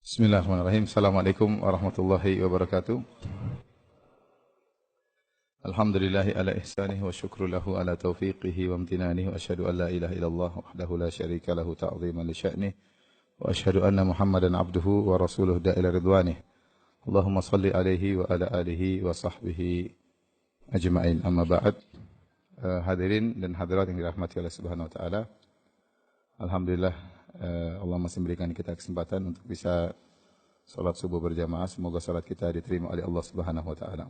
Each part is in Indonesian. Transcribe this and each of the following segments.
Bismillahirrahmanirrahim. Assalamualaikum warahmatullahi wabarakatuh. Alhamdulillahi ala ihsanihi wa syukru lahu ala taufiqihi wa amtinanihi wa asyhadu an la ilaha illallah wahdahu la syarika lahu ta'ziman li sya'nih wa asyhadu anna Muhammadan abduhu wa rasuluhu da'ila ridwanih. Allahumma salli alaihi wa ala alihi wa sahbihi ajma'in. Amma ba'd. Hadirin dan hadirat yang dirahmati oleh Subhanahu wa taala. Alhamdulillah Allah masih memberikan kita kesempatan untuk bisa salat subuh berjamaah. Semoga salat kita diterima oleh Allah Subhanahu wa taala.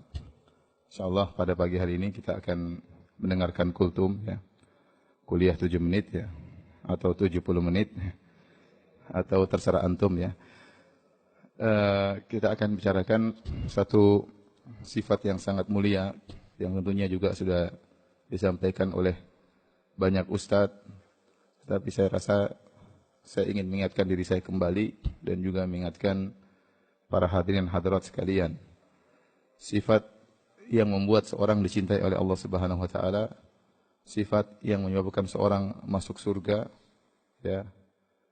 Insyaallah pada pagi hari ini kita akan mendengarkan kultum ya. Kuliah 7 menit ya atau 70 menit atau terserah antum ya. Kita akan bicarakan satu sifat yang sangat mulia yang tentunya juga sudah disampaikan oleh banyak ustadz, tapi saya rasa saya ingin mengingatkan diri saya kembali dan juga mengingatkan para hadirin hadirat sekalian. Sifat yang membuat seorang dicintai oleh Allah Subhanahu wa taala, sifat yang menyebabkan seorang masuk surga ya.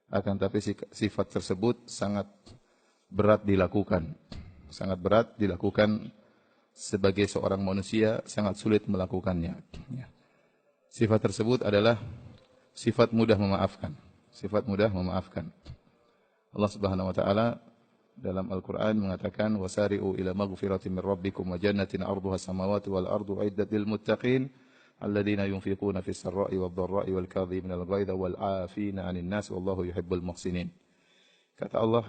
Akan tapi sifat tersebut sangat berat dilakukan. Sangat berat dilakukan sebagai seorang manusia, sangat sulit melakukannya ya. Sifat tersebut adalah sifat mudah memaafkan. Sifat mudah memaafkan. Allah Subhanahu wa taala dalam Al-Qur'an mengatakan wasari'u ila maghfiratin min rabbikum wa jannatin 'arduha samawati wal ardu 'iddat lil muttaqin alladziina yunfiquna fis sarra'i wad dharra'i wal kadhimina al ghaidha wal 'aafina 'anil nas wallahu yuhibbul muhsinin. Kata Allah,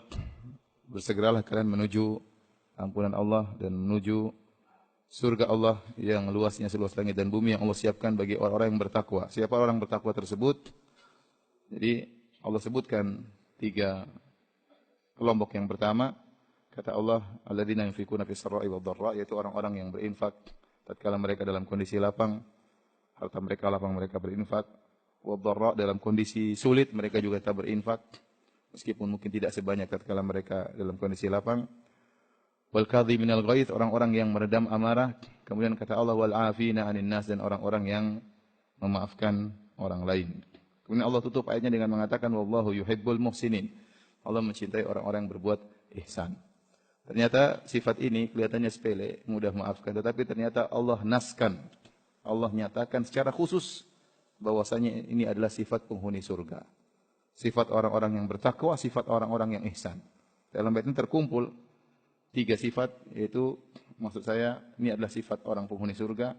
bersegeralah kalian menuju ampunan Allah dan menuju surga Allah yang luasnya seluas langit dan bumi yang Allah siapkan bagi orang-orang yang bertakwa. Siapa orang bertakwa tersebut? Jadi Allah sebutkan 3 kelompok. Yang pertama, kata Allah, alladzina yunfikuna fis sarra'i wad dharra, yaitu orang-orang yang berinfak tatkala mereka dalam kondisi lapang, harta mereka lapang mereka berinfak, wad dharra dalam kondisi sulit mereka juga tetap berinfak, meskipun mungkin tidak sebanyak tatkala mereka dalam kondisi lapang. Wal kadhiminal ghaidh, orang-orang yang meredam amarah. Kemudian kata Allah wal 'afina 'anil nas, dan orang-orang yang memaafkan orang lain. Kemudian Allah tutup ayatnya dengan mengatakan wallahu yuhibbul muhsinin. Allah mencintai orang-orang yang berbuat ihsan. Ternyata sifat ini kelihatannya sepele, mudah maafkan, tetapi ternyata Allah naskan. Allah nyatakan secara khusus bahwasanya ini adalah sifat penghuni surga. Sifat orang-orang yang bertakwa, sifat orang-orang yang ihsan. Dalam ayat ini terkumpul 3 sifat, yaitu maksud saya ini adalah sifat orang penghuni surga,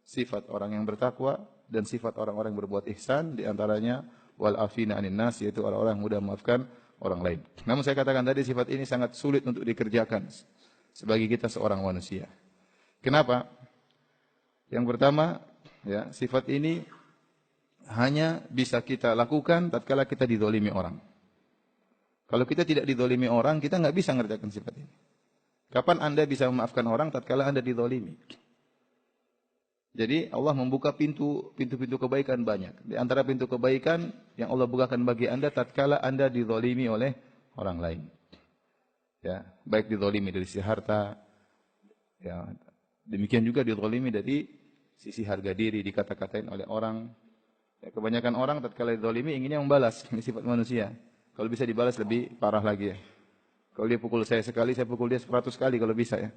sifat orang yang bertakwa, dan sifat orang-orang yang berbuat ihsan, di antaranya wal afina 'anil nas, yaitu orang-orang yang mudah memaafkan orang lain. Namun saya katakan tadi sifat ini sangat sulit untuk dikerjakan sebagai kita seorang manusia. Kenapa? Yang pertama, ya, sifat ini hanya bisa kita lakukan tatkala kita dizalimi orang. Kalau kita tidak dizalimi orang, kita enggak bisa mengerjakan sifat ini. Kapan Anda bisa memaafkan orang tatkala Anda dizalimi? Jadi Allah membuka pintu-pintu kebaikan banyak. Di antara pintu kebaikan yang Allah bukakan bagi Anda tatkala Anda dizalimi oleh orang lain. Ya, baik dizalimi dari sisi harta, ya, demikian juga dizalimi dari sisi harga diri, dikata-katain oleh orang. Ya, kebanyakan orang tatkala dizalimi inginnya membalas, ini sifat manusia. Kalau bisa dibalas lebih parah lagi ya. Kalau dia pukul saya sekali, saya pukul dia 100 kali kalau bisa ya.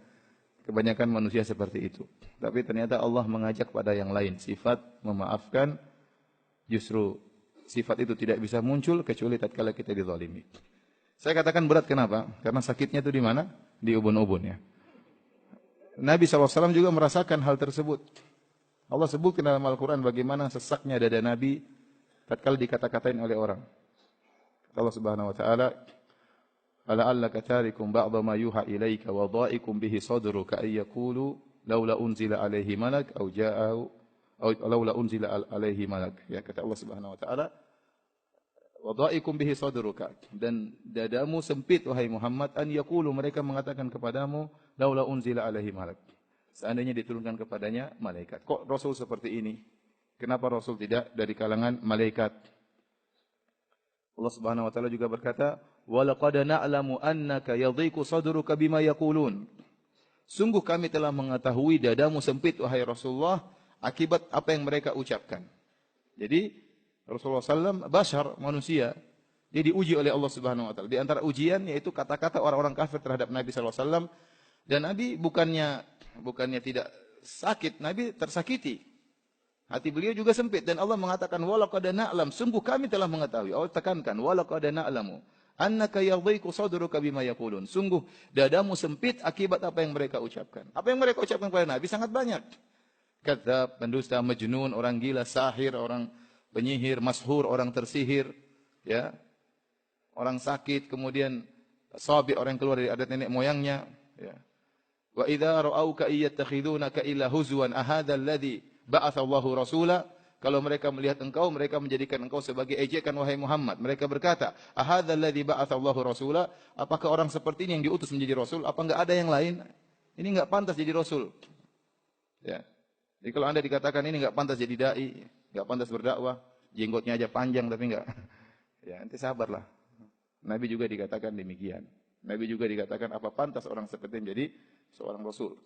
Kebanyakan manusia seperti itu. Tapi ternyata Allah mengajak pada yang lain. Sifat memaafkan, justru sifat itu tidak bisa muncul kecuali tatkala kita dizalimi. Saya katakan berat kenapa? Karena sakitnya itu di mana? Di ubun-ubun ya. Nabi SAW juga merasakan hal tersebut. Allah sebutkan dalam Al-Quran bagaimana sesaknya dada Nabi tatkala dikata-katain oleh orang. Allah Subhanahu wa taala, "Ala'allaka tarikum ba'dha ma yuha ilaika wa dha'ikum bihi sadruka ay yaqulu laula unzila alaihi malak aw ja'ahu aw laula unzila alaihi malak." Ya, kata Allah Subhanahu wa taala, "Wa dha'ikum bihi sadruka." Dan dadamu sempit wahai Muhammad, an yaqulu, mereka mengatakan kepadamu, laula unzila alaihi malak. Seandainya diturunkan kepadanya malaikat. Kok Rasul seperti ini? Kenapa Rasul tidak dari kalangan malaikat? Allah Subhanahu wa taala juga berkata, "Wa laqad na'lamu annaka yadhiqu sadruka bima yaqulun." Sungguh kami telah mengetahui dadamu sempit wahai Rasulullah akibat apa yang mereka ucapkan. Jadi Rasulullah SAW bashar, manusia. Dia diuji oleh Allah Subhanahu wa taala. Di antara ujian yaitu kata-kata orang-orang kafir terhadap Nabi sallallahu alaihi wasallam, dan Nabi bukannya tidak sakit, Nabi tersakiti. Hati beliau juga sempit, dan Allah mengatakan walaqad na'lam, sungguh kami telah mengetahui. Allah tekankan walaqad na'lamu annaka yadhiqu sadruka bima yaqulun. Sungguh dadamu sempit akibat apa yang mereka ucapkan. Apa yang mereka ucapkan kepada Nabi sangat banyak. Kadzab, pendusta, majnun, orang gila, sahir, orang penyihir, mashur, orang tersihir, ya. Orang sakit, kemudian sabi, orang yang keluar dari adat nenek moyangnya, ya. Wa idza ra'auka iyattakhidunaka illa huzwan ahadha alladhi ba'atha Allahu rasula. Kalau mereka melihat engkau, mereka menjadikan engkau sebagai ejekan, wahai Muhammad. Mereka berkata, ahadha alladhi ba'atha Allahu rasula. Apakah orang seperti ini yang diutus menjadi rasul? Apa enggak ada yang lain? Ini enggak pantas jadi rasul. Ya. Jadi kalau Anda dikatakan ini enggak pantas jadi dai, enggak pantas berdakwah, jenggotnya aja panjang tapi enggak. Ya, nanti sabarlah. Nabi juga dikatakan demikian. Nabi juga dikatakan apa pantas orang seperti ini menjadi seorang rasul.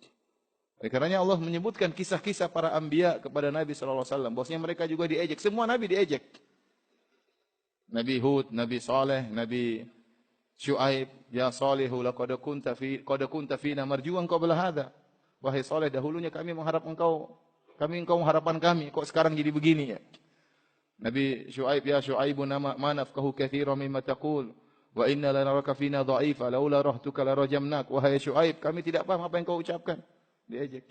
Oleh karenanya Allah menyebutkan kisah-kisah para anbiya kepada Nabi sallallahu alaihi wasallam. Bahwasanya mereka juga diejek. Semua nabi diejek. Nabi Hud, Nabi Saleh, Nabi Syuaib, ya Salihu laqad kunta fina marjuwan qabla hadza. Wahai Saleh, dahulunya kami mengharap engkau harapan kami, kok sekarang jadi begini ya. Nabi Syuaib, ya Syuaibu ma nafqahu katsiran mimma taqul wa inna lanaraka fina dha'ifa laula rahtuka la rajamnak. Wahai Syuaib, kami tidak paham apa yang kau ucapkan. Diejek.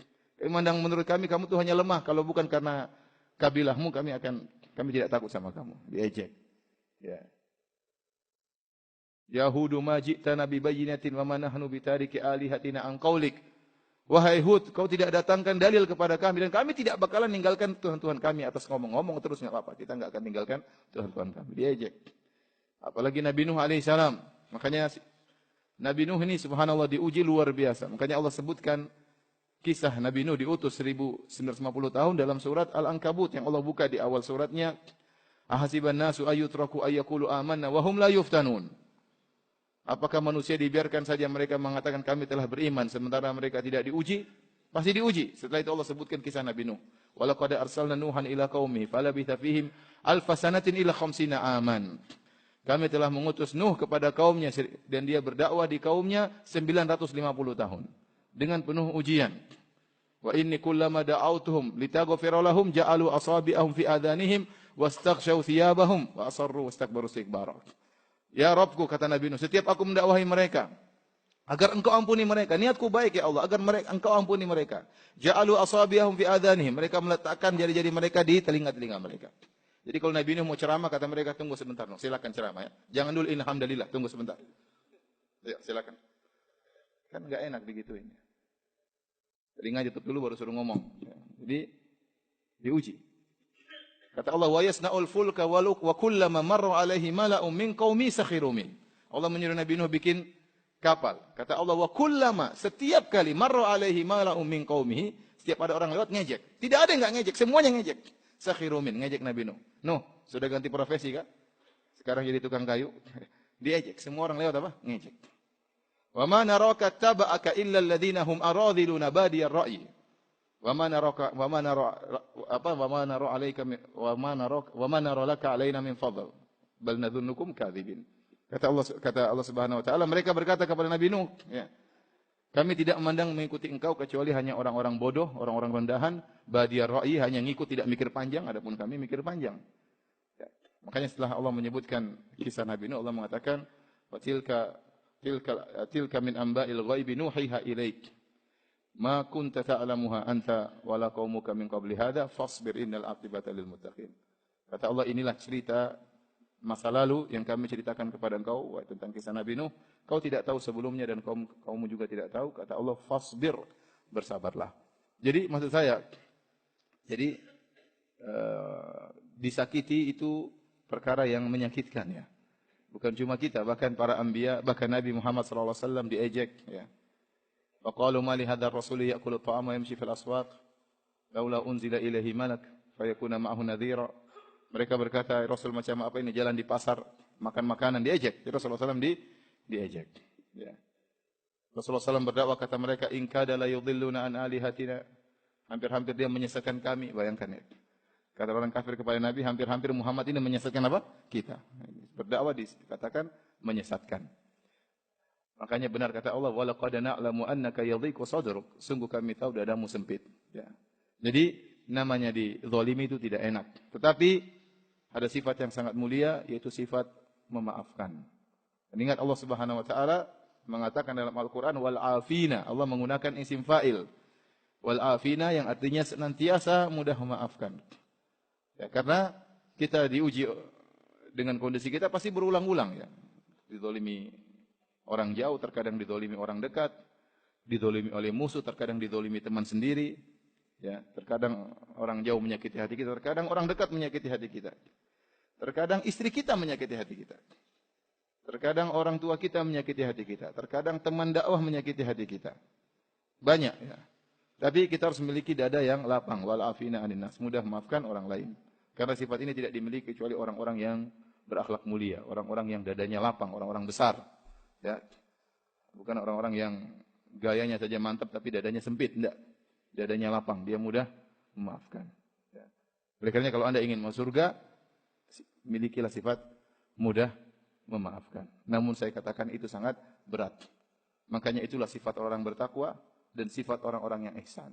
Menurut kami kamu tuh hanya lemah, kalau bukan karena kabilahmu kami tidak takut sama kamu. Diejek. Ya. Yahudu ma ji'tana bi bayyinatin wa ma nahnu bitariki alihatina an qaulik. Wahai Hud, kau tidak datangkan dalil kepada kami, dan kami tidak bakalan meninggalkan Tuhan-Tuhan kami atas ngomong-ngomong terus, enggak apa-apa. Kita enggak akan tinggalkan Tuhan-Tuhan kami. Diejek. Apalagi Nabi Nuh alaihissalam. Makanya Nabi Nuh ini subhanallah diuji luar biasa. Makanya Allah sebutkan kisah Nabi Nuh diutus 1950 tahun dalam surat Al-Ankabut yang Allah buka di awal suratnya. Ahasiban nasu ayyutraku ayyakulu amanna wa hum la yuftanun. Apakah manusia dibiarkan saja mereka mengatakan kami telah beriman sementara mereka tidak diuji? Pasti diuji. Setelah itu Allah sebutkan kisah Nabi Nuh. Walaqad arsalna Nuhan ila qaumi falabitha fihim alfasanatin ila khamsina aman. Kami telah mengutus Nuh kepada kaumnya dan dia berdakwah di kaumnya 950 tahun dengan penuh ujian. Wa inni kullama da'awtuhum litaghfira lahum ja'alu asabi'ahum fi adhanihim wastaghshaw thiyabahum wa asarru wastakbaru istikbara. Ya Rabbku, kata Nabi Nuh, setiap aku mendakwahi mereka agar engkau ampuni mereka, niatku baik ya Allah, agar engkau ampuni mereka. Ja'alu asabi'ahum fi adhanihim, mereka meletakkan jari-jari mereka di telinga-telinga mereka. Jadi kalau Nabi Nuh mau ceramah, kata mereka, tunggu sebentar, Nuh, silakan ceramah ya. Jangan dulu alhamdulillah, tunggu sebentar. Ya, silakan. Kan enggak enak begituin. Telinga tutup dulu baru suruh ngomong. Ya. Jadi diuji. Kata Allah, wa yasna'ul fulka wa kullama marra alaihi mala'un min qaumi sakhiru min. Allah menyuruh Nabi Nuh bikin kapal. Kata Allah, wa kullama, setiap kali marra alaihi mala'un min qaumihi, setiap ada orang lewat ngejek. Tidak ada yang enggak ngejek, semuanya ngejek. Sakhiru min, ngejek Nabi Nuh. Nuh, sudah ganti profesi kan? Sekarang jadi tukang kayu. Diejek, semua orang lewat apa? Ngejek. Wa ma naraka taba'aka illa alladhina hum aradhiluna badiyar ra'yi. Wa ma nara laka alaina min fadl. Bal nadhunnukum kadhibin. Kata Allah Subhanahu wa taala, mereka berkata kepada Nabi Nuh, ya. Kami tidak memandang mengikuti engkau kecuali hanya orang-orang bodoh, orang-orang rendahan, badiyar ra'yi, hanya ngikut tidak mikir panjang, adapun kami mikir panjang. Ya. Makanya setelah Allah menyebutkan kisah Nabi Nuh, Allah mengatakan, wa tilka min amba'il ghaibi nuhiha ilaik. Ma kunta ta'lamuha anta wala qaumuka min qabli hadha fasbir innal aqibata lil muttaqin. Kata Allah, inilah cerita masa lalu yang kami ceritakan kepada engkau tentang kisah Nabi Nuh. Kau tidak tahu sebelumnya dan kaummu juga tidak tahu. Kata Allah, fasbir, bersabarlah. Jadi maksud saya, jadi disakiti itu perkara yang menyakitkan ya. Bukan cuma kita, bahkan para anbiya, bahkan Nabi Muhammad sallallahu alaihi wasallam diejek ya. Wa qalu ma li hadzal rasuli ya'kulu at-ta'ama yamshi fil aswaq laula unzila ilaihi malak fayakuna ma'ahu nadhira. Mereka berkata, Rasul macam apa ini jalan di pasar makan makanan, diejek. Jadi Rasulullah SAW diejek. Ya. Rasulullah SAW berdakwah, kata mereka, in kada la yudhilluna an alihatina. Hampir-hampir dia menyesatkan kami. Bayangkan ya. Kata orang kafir kepada Nabi, hampir-hampir Muhammad ini menyesatkan apa? Kita. Berdakwah dikatakan menyesatkan. Makanya benar kata Allah, wa laqad na'lamu annaka yadhiqu sadruk. Sungguh kami tahu dadamu sempit. Ya. Jadi namanya dizalimi itu tidak enak. Tetapi ada sifat yang sangat mulia, yaitu sifat memaafkan. Dan ingat Allah Subhanahu wa taala mengatakan dalam Al-Qur'an wal afina. Allah menggunakan isim fa'il. Wal afina yang artinya senantiasa mudah memaafkan. Ya, karena kita diuji dengan kondisi kita pasti berulang-ulang ya. Dizalimi orang jauh, terkadang dizalimi orang dekat, dizalimi oleh musuh, terkadang dizalimi teman sendiri. Ya, terkadang orang jauh menyakiti hati kita, terkadang orang dekat menyakiti hati kita. Terkadang istri kita menyakiti hati kita. Terkadang orang tua kita menyakiti hati kita. Terkadang teman dakwah menyakiti hati kita. Banyak ya. Tapi kita harus memiliki dada yang lapang. Wal afina anin nas, mudah memaafkan orang lain. Karena sifat ini tidak dimiliki kecuali orang-orang yang berakhlak mulia, orang-orang yang dadanya lapang, orang-orang besar. Ya. Bukan orang-orang yang gayanya saja mantap tapi dadanya sempit, enggak. Dadanya lapang, dia mudah memaafkan. Ya. Oleh karena kalau Anda ingin masuk surga, milikilah sifat mudah memaafkan. Namun saya katakan itu sangat berat. Makanya itulah sifat orang bertakwa dan sifat orang-orang yang ihsan.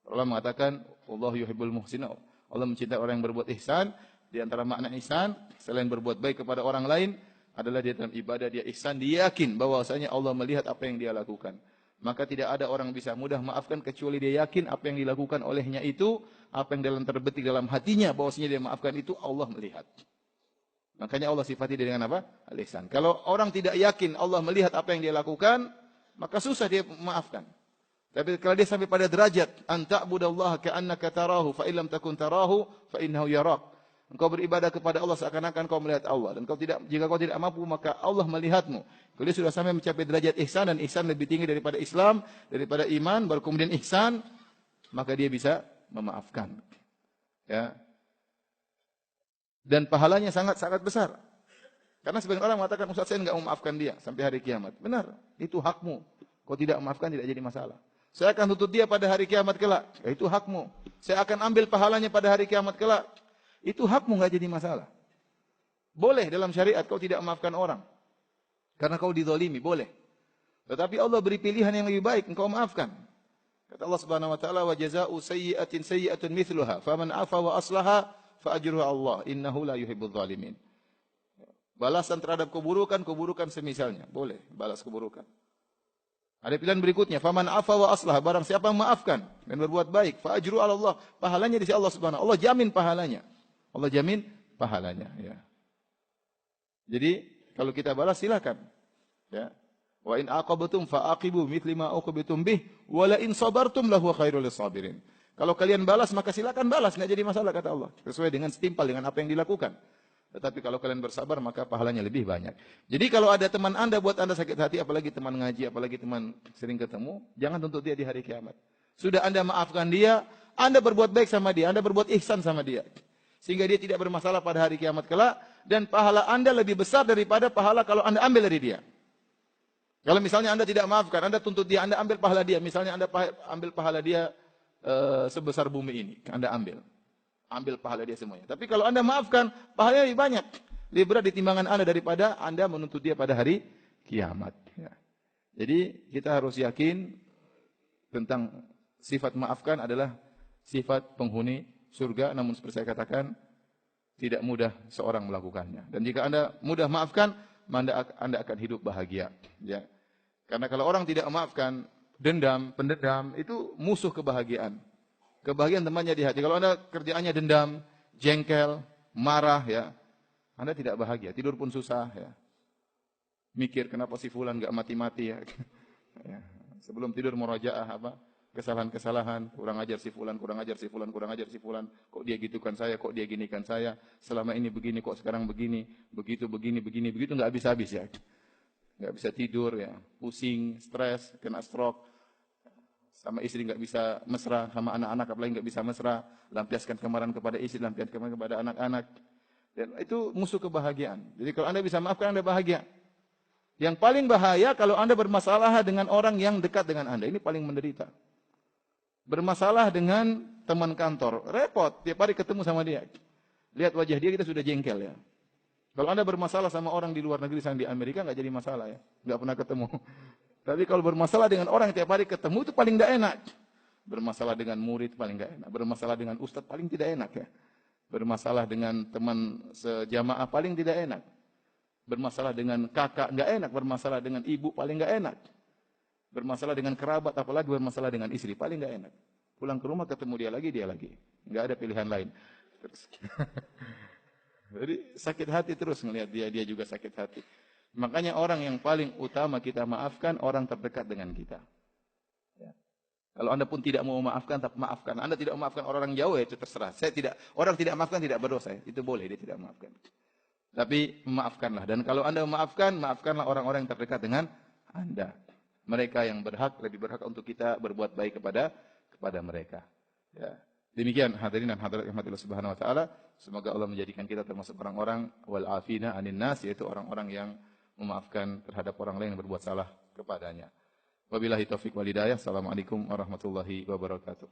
Allah mengatakan, Allah yuhibbul muhsinin. Allah mencintai orang yang berbuat ihsan. Di antara makna ihsan, selain berbuat baik kepada orang lain, adalah dia dalam ibadah, dia ihsan, dia yakin bahwasanya Allah melihat apa yang dia lakukan. Maka tidak ada orang bisa mudah maafkan kecuali dia yakin apa yang dilakukan olehnya itu, apa yang terbetik dalam hatinya, bahwasanya dia maafkan itu Allah melihat. Makanya Allah sifati dia dengan apa? Al-ihsan. Kalau orang tidak yakin Allah melihat apa yang dia lakukan, maka susah dia memaafkan. Tapi kalau dia sampai pada derajat anta'budallaha ka'annaka tarahu fa illam takun tarahu fa innahu yarak. Engkau beribadah kepada Allah seakan-akan kau melihat Allah, dan jika kau tidak mampu maka Allah melihatmu. Kalau dia sudah sampai mencapai derajat ihsan, dan ihsan lebih tinggi daripada Islam, daripada iman, baru kemudian ihsan, maka dia bisa memaafkan. Ya. Dan pahalanya sangat-sangat besar. Karena sebagian orang mengatakan, Ustaz saya enggak memaafkan dia sampai hari kiamat. Benar, itu hakmu. Kau tidak memaafkan tidak jadi masalah. Saya akan tuntut dia pada hari kiamat kelak. Ya, itu hakmu. Saya akan ambil pahalanya pada hari kiamat kelak. Itu hakmu, enggak jadi masalah. Boleh dalam syariat kau tidak memaafkan orang. Karena kau dizalimi, boleh. Tetapi Allah beri pilihan yang lebih baik, engkau maafkan. Kata Allah Subhanahu wa taala, wa jazaa'u sayyi'atin sayyi'atun mithluha, faman 'afa wa aslaha fa ajruhu Allah, innahu la yuhibbudz zalimin. Balasan terhadap keburukan, keburukan semisalnya. Boleh balas keburukan. Ada pilihan berikutnya, faman 'afa wa aslah, barang siapa memaafkan dan berbuat baik, fa ajru 'ala Allah, pahalanya di sisi Allah Subhanahu. Allah jamin pahalanya. Allah jamin pahalanya, ya. Jadi kalau kita balas silakan. Ya. Wa in aqabtum fa aqibu mithli ma uqibtum bih wa la in sabartum lahu khairul lisabirin. Kalau kalian balas maka silakan balas, enggak jadi masalah kata Allah. Sesuai dengan setimpal dengan apa yang dilakukan. Tetapi kalau kalian bersabar maka pahalanya lebih banyak. Jadi kalau ada teman Anda buat Anda sakit hati, apalagi teman ngaji, apalagi teman sering ketemu, jangan tuntut dia di hari kiamat. Sudah Anda maafkan dia, Anda berbuat baik sama dia, Anda berbuat ihsan sama dia. Sehingga dia tidak bermasalah pada hari kiamat kelak, dan pahala Anda lebih besar daripada pahala kalau Anda ambil dari dia. Kalau misalnya Anda tidak maafkan, Anda tuntut dia, Anda ambil pahala dia. Misalnya Anda ambil pahala dia sebesar bumi ini, Anda ambil. Ambil pahala dia semuanya. Tapi kalau Anda maafkan, pahalanya lebih banyak. Lebih berat di timbangan Anda daripada Anda menuntut dia pada hari kiamat. Ya. Jadi kita harus yakin tentang sifat maafkan adalah sifat penghuni surga. Namun seperti saya katakan, tidak mudah seorang melakukannya. Dan jika Anda mudah maafkan, Anda akan hidup bahagia. Ya. Karena kalau orang tidak memaafkan, dendam, pendendam, itu musuh kebahagiaan. Kebahagiaan temannya di hati. Kalau Anda kerjaannya dendam, jengkel, marah, ya, Anda tidak bahagia. Tidur pun susah, ya. Mikir kenapa si fulan enggak mati-mati, ya. Ya. Sebelum tidur murajaah apa? Kesalahan-kesalahan, kurang ajar si fulan, kurang ajar si fulan, kurang ajar si fulan. Kok dia gitukan saya, kok dia ginikan saya? Selama ini begini, kok sekarang begini, begitu, begitu enggak habis-habis, ya. Enggak bisa tidur, ya. Pusing, stres, kena stroke. Sama istri enggak bisa mesra, sama anak-anak apalagi enggak bisa mesra, lampiaskan kemarahan kepada istri, lampiaskan kemarahan kepada anak-anak. Dan itu musuh kebahagiaan. Jadi kalau Anda bisa maafkan, Anda bahagia. Yang paling bahaya kalau Anda bermasalah dengan orang yang dekat dengan Anda, ini paling menderita. Bermasalah dengan teman kantor, repot, tiap hari ketemu sama dia. Lihat wajah dia, kita sudah jengkel, ya. Kalau Anda bermasalah sama orang di luar negeri, sana di Amerika, nggak jadi masalah ya. Nggak pernah ketemu. Tapi kalau bermasalah dengan orang yang tiap hari ketemu, itu paling nggak enak. Bermasalah dengan murid paling nggak enak. Bermasalah dengan ustadz paling tidak enak ya. Bermasalah dengan teman sejamaah paling tidak enak. Bermasalah dengan kakak nggak enak. Bermasalah dengan ibu paling nggak enak. Bermasalah dengan kerabat, apalagi bermasalah dengan istri, paling nggak enak. Pulang ke rumah ketemu dia lagi. Nggak ada pilihan lain. Terus. Jadi sakit hati terus ngelihat dia juga sakit hati. Makanya orang yang paling utama kita maafkan orang terdekat dengan kita. Ya. Kalau Anda pun tidak mau memaafkan, tapi maafkan. Anda tidak memaafkan orang jauh, ya itu terserah. Orang tidak maafkan tidak berdosa, itu boleh dia tidak maafkan. Tapi memaafkanlah. Dan kalau Anda memaafkan, maafkanlah orang-orang yang terdekat dengan Anda. Mereka yang lebih berhak untuk kita berbuat baik kepada mereka. Ya. Demikian hadirin dan hadirat rahmatillah subhanahu wa ta'ala. Semoga Allah menjadikan kita termasuk orang-orang wal-afina anin nas, yaitu orang-orang yang memaafkan terhadap orang lain yang berbuat salah kepadanya. Wabillahi taufiq wal hidayah. Assalamualaikum warahmatullahi wabarakatuh.